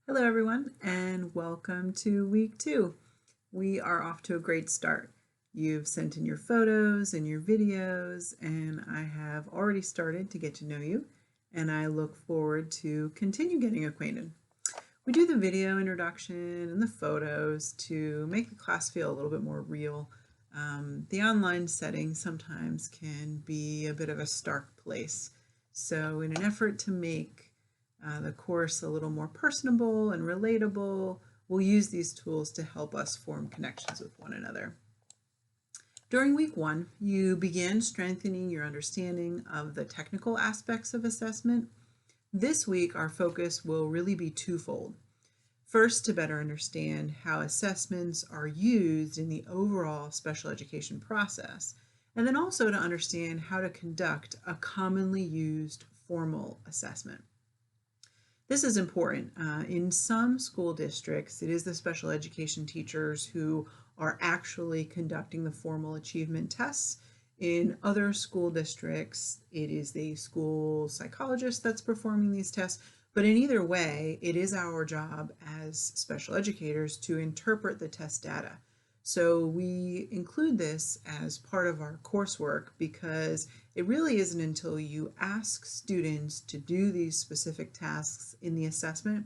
Hello everyone and welcome to week 2. We are off to a great start. You've sent in your photos and your videos and I have already started to get to know you and I look forward to continue getting acquainted. We do the video introduction and the photos to make the class feel a little bit more real. The online setting sometimes can be a bit of a stark place. So in an effort to make the course a little more personable and relatable, we'll use these tools to help us form connections with one another. During week 1, you begin strengthening your understanding of the technical aspects of assessment. This week, our focus will really be twofold. First, to better understand how assessments are used in the overall special education process, and then also to understand how to conduct a commonly used formal assessment. This is important. In some school districts, it is the special education teachers who are actually conducting the formal achievement tests. In other school districts, it is the school psychologist that's performing these tests. But in either way, it is our job as special educators to interpret the test data. So we include this as part of our coursework because it really isn't until you ask students to do these specific tasks in the assessment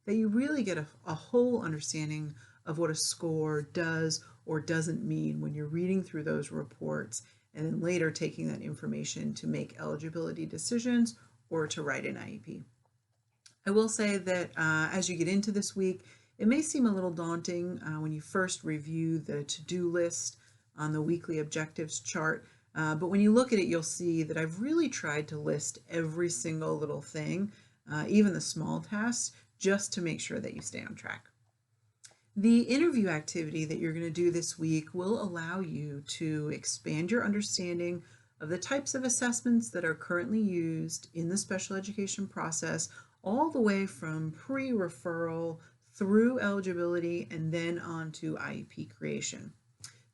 that you really get a whole understanding of what a score does or doesn't mean when you're reading through those reports and then later taking that information to make eligibility decisions or to write an IEP. I will say that as you get into this week, it may seem a little daunting when you first review the to-do list on the weekly objectives chart, but when you look at it, you'll see that I've really tried to list every single little thing, even the small tasks, just to make sure that you stay on track. The interview activity that you're going to do this week will allow you to expand your understanding of the types of assessments that are currently used in the special education process, all the way from pre-referral through eligibility and then on to IEP creation.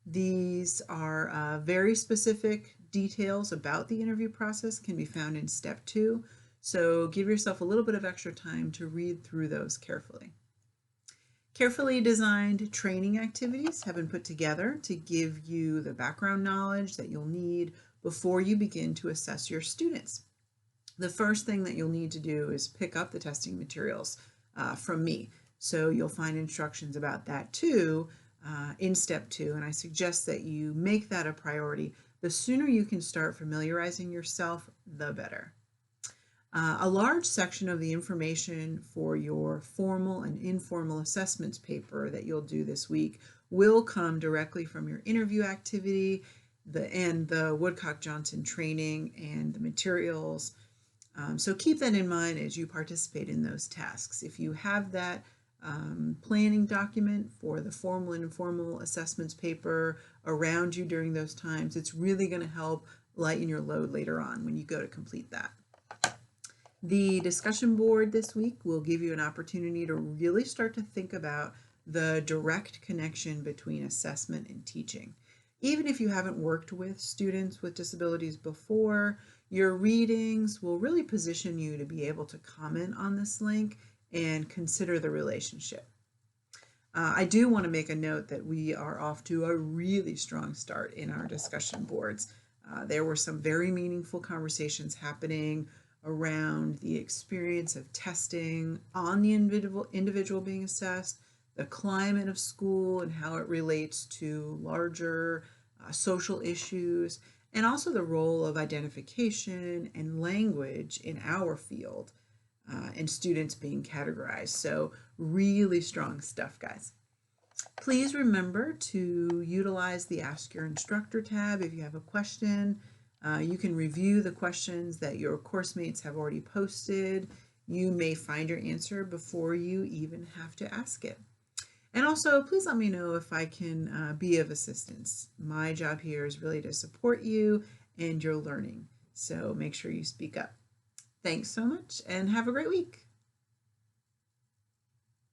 These are very specific details about the interview process can be found in step 2, so give yourself a little bit of extra time to read through those carefully. Carefully designed training activities have been put together to give you the background knowledge that you'll need before you begin to assess your students. The first thing that you'll need to do is pick up the testing materials from me. So you'll find instructions about that too in step 2, and I suggest that you make that a priority. The sooner you can start familiarizing yourself, the better. A large section of the information for your formal and informal assessments paper that you'll do this week will come directly from your interview activity and the Woodcock-Johnson training and the materials. So keep that in mind as you participate in those tasks. If you have that planning document for the formal and informal assessments paper around you during those times, it's really going to help lighten your load later on when you go to complete that. The discussion board this week will give you an opportunity to really start to think about the direct connection between assessment and teaching. Even if you haven't worked with students with disabilities before, your readings will really position you to be able to comment on this link and consider the relationship. I do want to make a note that we are off to a really strong start in our discussion boards. There were some very meaningful conversations happening around the experience of testing on the individual being assessed, the climate of school and how it relates to larger social issues, and also the role of identification and language in our field and students being categorized. So really strong stuff, guys. Please remember to utilize the Ask Your Instructor tab if you have a question. You can review the questions that your course mates have already posted. You may find your answer before you even have to ask it. And also, please let me know if I can be of assistance. My job here is really to support you and your learning. So make sure you speak up. Thanks so much and have a great week.